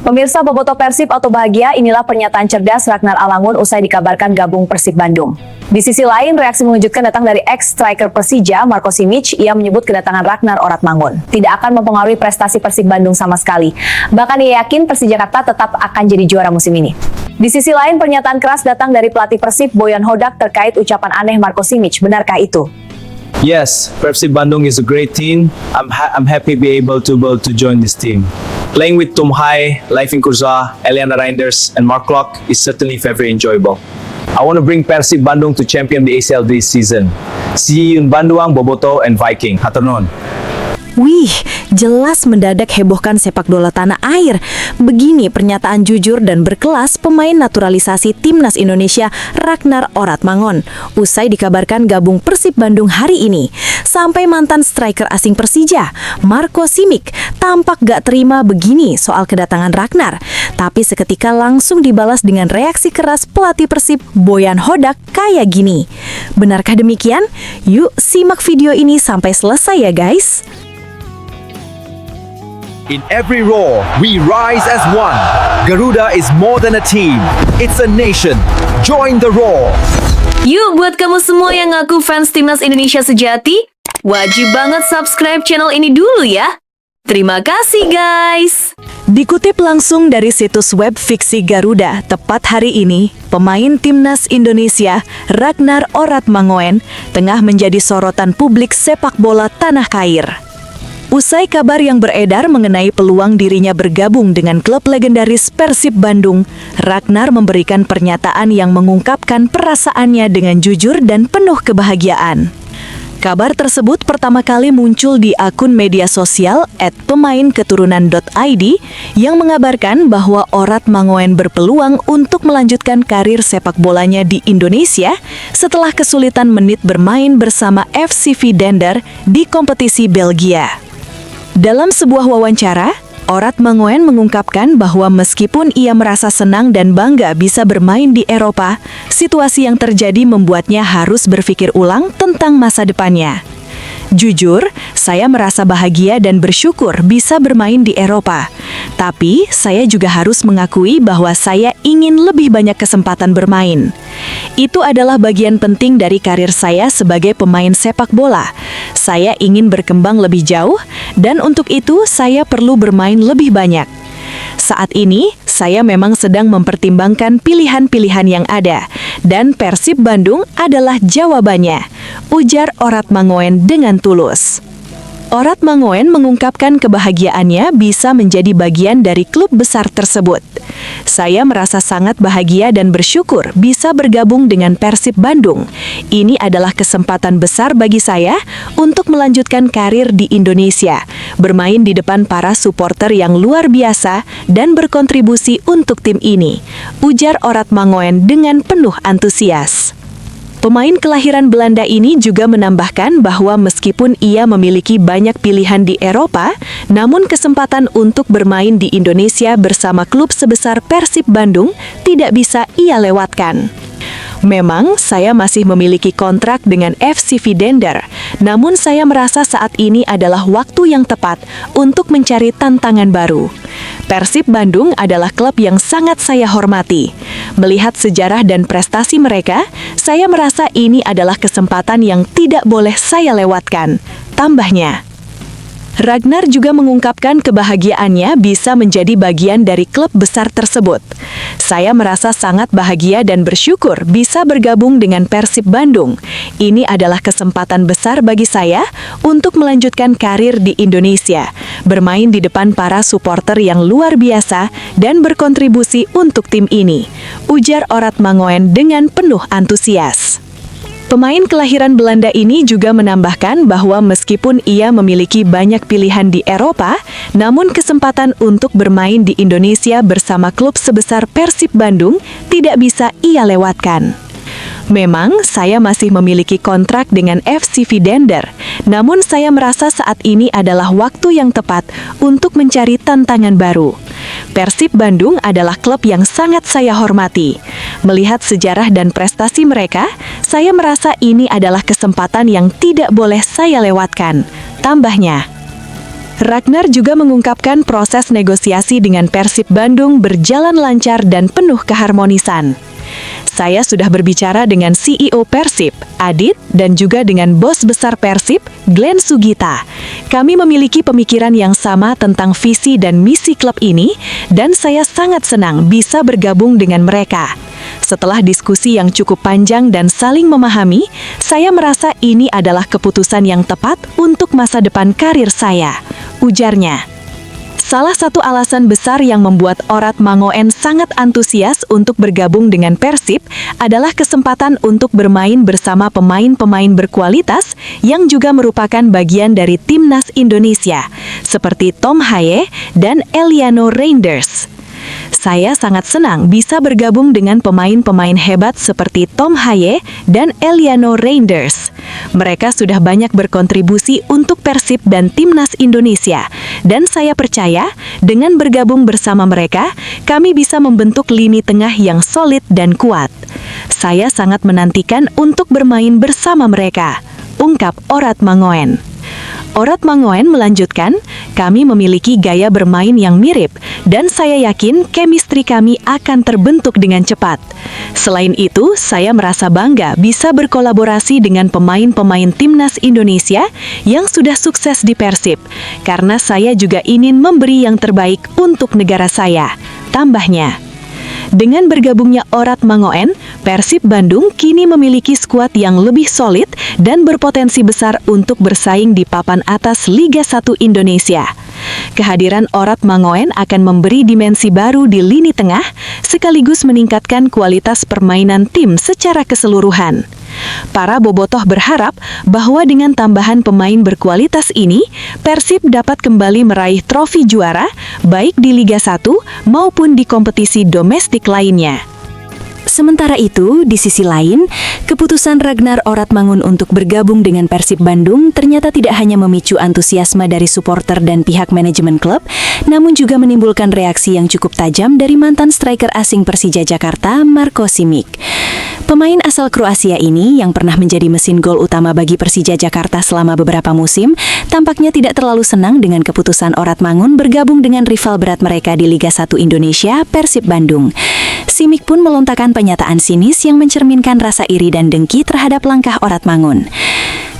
Pemirsa Boboto Persib atau Bahagia, inilah pernyataan cerdas Ragnar Alangun usai dikabarkan gabung Persib Bandung. Di sisi lain, reaksi mengejutkan datang dari ex-striker Persija, Marco Simic. Ia menyebut kedatangan Ragnar Oratmangun tidak akan mempengaruhi prestasi Persib Bandung sama sekali. Bahkan ia yakin Persija Jakarta tetap akan jadi juara musim ini. Di sisi lain, pernyataan keras datang dari pelatih Persib, Boyan Hodak, terkait ucapan aneh Marco Simic. Benarkah itu? Yes, Persib Bandung is a great team. I'm happy to be able to join this team. Playing with Tom Hai, Leifin Kurza, Eliana Reinders, and Mark Klok is certainly very enjoyable. I want to bring Persib Bandung to champion the ACL this season. See you in Bandung, Boboto, and Viking. Hatur nuhun. Wih, jelas mendadak hebohkan sepak bola tanah air. Begini pernyataan jujur dan berkelas pemain naturalisasi Timnas Indonesia Ragnar Oratmangun usai dikabarkan gabung Persib Bandung hari ini. Sampai mantan striker asing Persija, Marco Simic, tampak gak terima begini soal kedatangan Ragnar. Tapi seketika langsung dibalas dengan reaksi keras pelatih Persib, Boyan Hodak, kayak gini. Benarkah demikian? Yuk simak video ini sampai selesai ya guys. In every roar, we rise as one. Garuda is more than a team. It's a nation. Join the roar. Yuk buat kamu semua yang ngaku fans Timnas Indonesia sejati, wajib banget subscribe channel ini dulu ya. Terima kasih guys. Dikutip langsung dari situs web fiksi Garuda, tepat hari ini, pemain Timnas Indonesia Ragnar Oratmangun tengah menjadi sorotan publik sepak bola tanah air. Usai kabar yang beredar mengenai peluang dirinya bergabung dengan klub legendaris Persib Bandung, Ragnar memberikan pernyataan yang mengungkapkan perasaannya dengan jujur dan penuh kebahagiaan. Kabar tersebut pertama kali muncul di akun media sosial @pemainketurunan.id yang mengabarkan bahwa Oratmangun berpeluang untuk melanjutkan karir sepak bolanya di Indonesia setelah kesulitan menit bermain bersama FC Vidender di kompetisi Belgia. Dalam sebuah wawancara, Oratmangun mengungkapkan bahwa meskipun ia merasa senang dan bangga bisa bermain di Eropa, situasi yang terjadi membuatnya harus berpikir ulang tentang masa depannya. Jujur, saya merasa bahagia dan bersyukur bisa bermain di Eropa. Tapi, saya juga harus mengakui bahwa saya ingin lebih banyak kesempatan bermain. Itu adalah bagian penting dari karir saya sebagai pemain sepak bola. Saya ingin berkembang lebih jauh, dan untuk itu saya perlu bermain lebih banyak. Saat ini, saya memang sedang mempertimbangkan pilihan-pilihan yang ada, dan Persib Bandung adalah jawabannya, ujar Oratmangun dengan tulus. Oratmangun mengungkapkan kebahagiaannya bisa menjadi bagian dari klub besar tersebut. Saya merasa sangat bahagia dan bersyukur bisa bergabung dengan Persib Bandung. Ini adalah kesempatan besar bagi saya untuk melanjutkan karir di Indonesia, bermain di depan para supporter yang luar biasa dan berkontribusi untuk tim ini, ujar Oratmangun dengan penuh antusias. Pemain kelahiran Belanda ini juga menambahkan bahwa meskipun ia memiliki banyak pilihan di Eropa, namun kesempatan untuk bermain di Indonesia bersama klub sebesar Persib Bandung tidak bisa ia lewatkan. Memang, saya masih memiliki kontrak dengan FC Vidender, namun saya merasa saat ini adalah waktu yang tepat untuk mencari tantangan baru. Persib Bandung adalah klub yang sangat saya hormati. Melihat sejarah dan prestasi mereka, saya merasa ini adalah kesempatan yang tidak boleh saya lewatkan, tambahnya. Ragnar juga mengungkapkan kebahagiaannya bisa menjadi bagian dari klub besar tersebut. Saya merasa sangat bahagia dan bersyukur bisa bergabung dengan Persib Bandung. Ini adalah kesempatan besar bagi saya untuk melanjutkan karir di Indonesia, bermain di depan para supporter yang luar biasa dan berkontribusi untuk tim ini, ujar Oratmangun dengan penuh antusias. Pemain kelahiran Belanda ini juga menambahkan bahwa meskipun ia memiliki banyak pilihan di Eropa, namun kesempatan untuk bermain di Indonesia bersama klub sebesar Persib Bandung tidak bisa ia lewatkan. Memang, saya masih memiliki kontrak dengan FC Vidender, namun saya merasa saat ini adalah waktu yang tepat untuk mencari tantangan baru. Persib Bandung adalah klub yang sangat saya hormati. Melihat sejarah dan prestasi mereka, saya merasa ini adalah kesempatan yang tidak boleh saya lewatkan, tambahnya. Ragnar juga mengungkapkan proses negosiasi dengan Persib Bandung berjalan lancar dan penuh keharmonisan. Saya sudah berbicara dengan CEO Persib, Adit, dan juga dengan bos besar Persib, Glenn Sugita. Kami memiliki pemikiran yang sama tentang visi dan misi klub ini, dan saya sangat senang bisa bergabung dengan mereka. Setelah diskusi yang cukup panjang dan saling memahami, saya merasa ini adalah keputusan yang tepat untuk masa depan karir saya, ujarnya. Salah satu alasan besar yang membuat Orat Mangoen sangat antusias untuk bergabung dengan Persib adalah kesempatan untuk bermain bersama pemain-pemain berkualitas yang juga merupakan bagian dari timnas Indonesia, seperti Tom Haye dan Eliano Reinders. Saya sangat senang bisa bergabung dengan pemain-pemain hebat seperti Tom Haye dan Eliano Reinders. Mereka sudah banyak berkontribusi untuk Persib dan timnas Indonesia, dan saya percaya dengan bergabung bersama mereka, kami bisa membentuk lini tengah yang solid dan kuat. Saya sangat menantikan untuk bermain bersama mereka, ungkap Orat Mangoen. Orat Mangoen melanjutkan, kami memiliki gaya bermain yang mirip, dan saya yakin chemistry kami akan terbentuk dengan cepat. Selain itu, saya merasa bangga bisa berkolaborasi dengan pemain-pemain timnas Indonesia yang sudah sukses di Persib, karena saya juga ingin memberi yang terbaik untuk negara saya, tambahnya. Dengan bergabungnya Orat Mangoen, Persib Bandung kini memiliki skuad yang lebih solid dan berpotensi besar untuk bersaing di papan atas Liga 1 Indonesia. Kehadiran Orat Mangoen akan memberi dimensi baru di lini tengah, sekaligus meningkatkan kualitas permainan tim secara keseluruhan. Para bobotoh berharap bahwa dengan tambahan pemain berkualitas ini, Persib dapat kembali meraih trofi juara, baik di Liga 1 maupun di kompetisi domestik lainnya. Sementara itu, di sisi lain, keputusan Ragnar Orat Mangun untuk bergabung dengan Persib Bandung ternyata tidak hanya memicu antusiasme dari supporter dan pihak manajemen klub, namun juga menimbulkan reaksi yang cukup tajam dari mantan striker asing Persija Jakarta, Marko Simic. Pemain asal Kroasia ini yang pernah menjadi mesin gol utama bagi Persija Jakarta selama beberapa musim, tampaknya tidak terlalu senang dengan keputusan Orat Mangun bergabung dengan rival berat mereka di Liga 1 Indonesia, Persib Bandung. Simic pun melontarkan pernyataan sinis yang mencerminkan rasa iri dan dengki terhadap langkah Orat Mangun.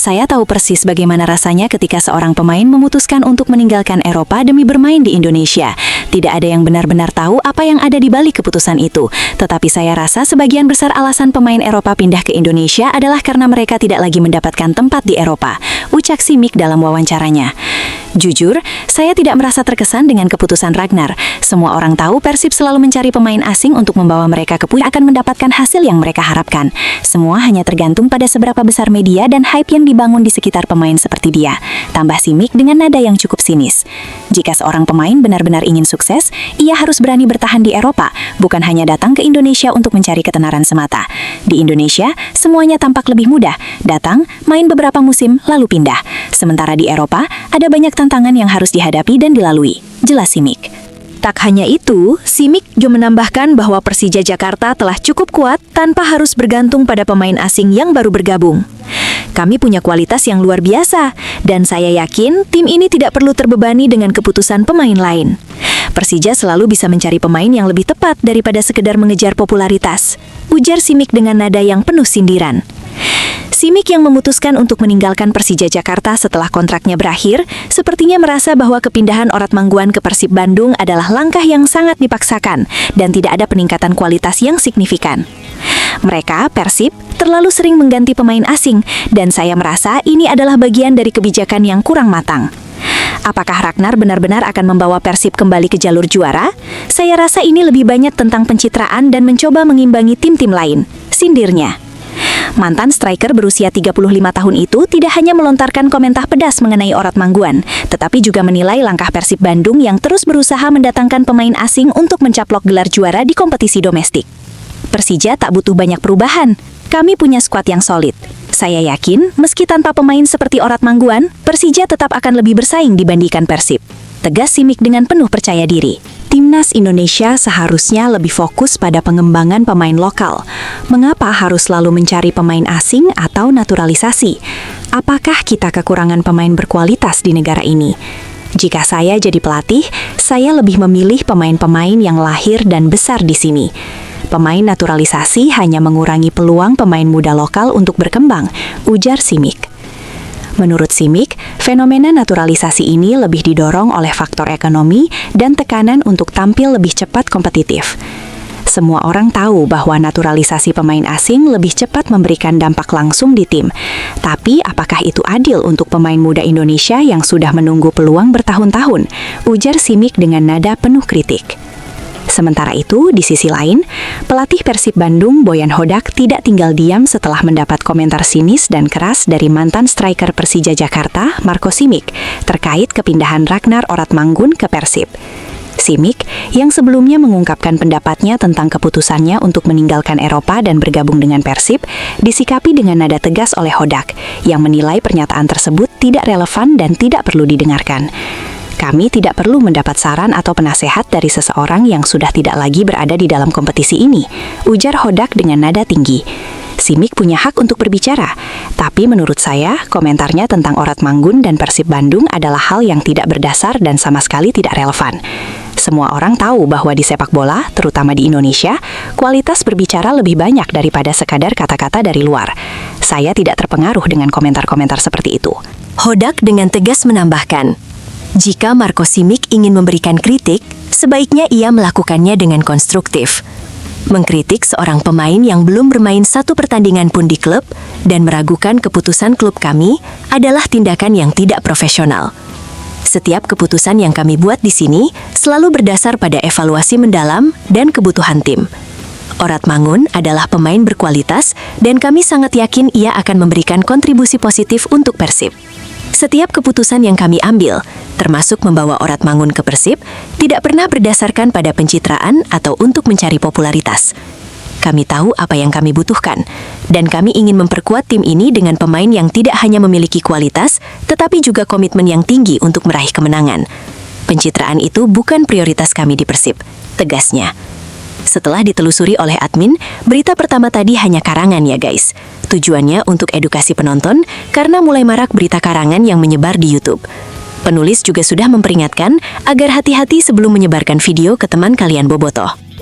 Saya tahu persis bagaimana rasanya ketika seorang pemain memutuskan untuk meninggalkan Eropa demi bermain di Indonesia. Tidak ada yang benar-benar tahu apa yang ada di balik keputusan itu. Tetapi saya rasa sebagian besar alasan pemain Eropa pindah ke Indonesia adalah karena mereka tidak lagi mendapatkan tempat di Eropa, ucap Simic dalam wawancaranya. Jujur, saya tidak merasa terkesan dengan keputusan Ragnar. Semua orang tahu Persib selalu mencari pemain asing untuk membawa mereka ke puncak akan mendapatkan hasil yang mereka harapkan. Semua hanya tergantung pada seberapa besar media dan hype yang dibangun di sekitar pemain seperti dia. Tambah Simic dengan nada yang cukup sinis. Jika seorang pemain benar-benar ingin sukses, ia harus berani bertahan di Eropa, bukan hanya datang ke Indonesia untuk mencari ketenaran semata. Di Indonesia, semuanya tampak lebih mudah. Datang, main beberapa musim, lalu pindah. Sementara di Eropa, ada banyak tantangan yang harus dihadapi dan dilalui, jelas Simic. Tak hanya itu, Simic juga menambahkan bahwa Persija Jakarta telah cukup kuat tanpa harus bergantung pada pemain asing yang baru bergabung. Kami punya kualitas yang luar biasa, dan saya yakin tim ini tidak perlu terbebani dengan keputusan pemain lain. Persija selalu bisa mencari pemain yang lebih tepat daripada sekedar mengejar popularitas, ujar Simic dengan nada yang penuh sindiran. Simic yang memutuskan untuk meninggalkan Persija Jakarta setelah kontraknya berakhir, sepertinya merasa bahwa kepindahan Orat Manguan ke Persib Bandung adalah langkah yang sangat dipaksakan dan tidak ada peningkatan kualitas yang signifikan. Mereka, Persib, terlalu sering mengganti pemain asing, dan saya merasa ini adalah bagian dari kebijakan yang kurang matang. Apakah Ragnar benar-benar akan membawa Persib kembali ke jalur juara? Saya rasa ini lebih banyak tentang pencitraan dan mencoba mengimbangi tim-tim lain, sindirnya. Mantan striker berusia 35 tahun itu tidak hanya melontarkan komentar pedas mengenai Orat Manguan, tetapi juga menilai langkah Persib Bandung yang terus berusaha mendatangkan pemain asing untuk mencaplok gelar juara di kompetisi domestik. Persija tak butuh banyak perubahan. Kami punya skuad yang solid. Saya yakin, meski tanpa pemain seperti Orat Manguan, Persija tetap akan lebih bersaing dibandingkan Persib. Tegas Simic dengan penuh percaya diri. Timnas Indonesia seharusnya lebih fokus pada pengembangan pemain lokal. Mengapa harus selalu mencari pemain asing atau naturalisasi? Apakah kita kekurangan pemain berkualitas di negara ini? Jika saya jadi pelatih, saya lebih memilih pemain-pemain yang lahir dan besar di sini. Pemain naturalisasi hanya mengurangi peluang pemain muda lokal untuk berkembang, ujar Simic. Menurut Simic, fenomena naturalisasi ini lebih didorong oleh faktor ekonomi dan tekanan untuk tampil lebih cepat kompetitif. Semua orang tahu bahwa naturalisasi pemain asing lebih cepat memberikan dampak langsung di tim. Tapi apakah itu adil untuk pemain muda Indonesia yang sudah menunggu peluang bertahun-tahun? Ujar Simic dengan nada penuh kritik. Sementara itu, di sisi lain, pelatih Persib Bandung Boyan Hodak tidak tinggal diam setelah mendapat komentar sinis dan keras dari mantan striker Persija Jakarta, Marco Simic, terkait kepindahan Ragnar Oratmangun ke Persib. Simic, yang sebelumnya mengungkapkan pendapatnya tentang keputusannya untuk meninggalkan Eropa dan bergabung dengan Persib, disikapi dengan nada tegas oleh Hodak, yang menilai pernyataan tersebut tidak relevan dan tidak perlu didengarkan. Kami tidak perlu mendapat saran atau penasehat dari seseorang yang sudah tidak lagi berada di dalam kompetisi ini, ujar Hodak dengan nada tinggi. Simic punya hak untuk berbicara, tapi menurut saya, komentarnya tentang Oratmangun dan Persib Bandung adalah hal yang tidak berdasar dan sama sekali tidak relevan. Semua orang tahu bahwa di sepak bola, terutama di Indonesia, kualitas berbicara lebih banyak daripada sekadar kata-kata dari luar. Saya tidak terpengaruh dengan komentar-komentar seperti itu. Hodak dengan tegas menambahkan, jika Marco Simic ingin memberikan kritik, sebaiknya ia melakukannya dengan konstruktif. Mengkritik seorang pemain yang belum bermain satu pertandingan pun di klub dan meragukan keputusan klub kami adalah tindakan yang tidak profesional. Setiap keputusan yang kami buat di sini selalu berdasar pada evaluasi mendalam dan kebutuhan tim. Oratmangun adalah pemain berkualitas dan kami sangat yakin ia akan memberikan kontribusi positif untuk Persib. Setiap keputusan yang kami ambil, termasuk membawa Oratmangun ke Persib, tidak pernah berdasarkan pada pencitraan atau untuk mencari popularitas. Kami tahu apa yang kami butuhkan, dan kami ingin memperkuat tim ini dengan pemain yang tidak hanya memiliki kualitas, tetapi juga komitmen yang tinggi untuk meraih kemenangan. Pencitraan itu bukan prioritas kami di Persib, tegasnya. Setelah ditelusuri oleh admin, berita pertama tadi hanya karangan ya guys. Tujuannya untuk edukasi penonton karena mulai marak berita karangan yang menyebar di YouTube. Penulis juga sudah memperingatkan agar hati-hati sebelum menyebarkan video ke teman kalian bobotoh.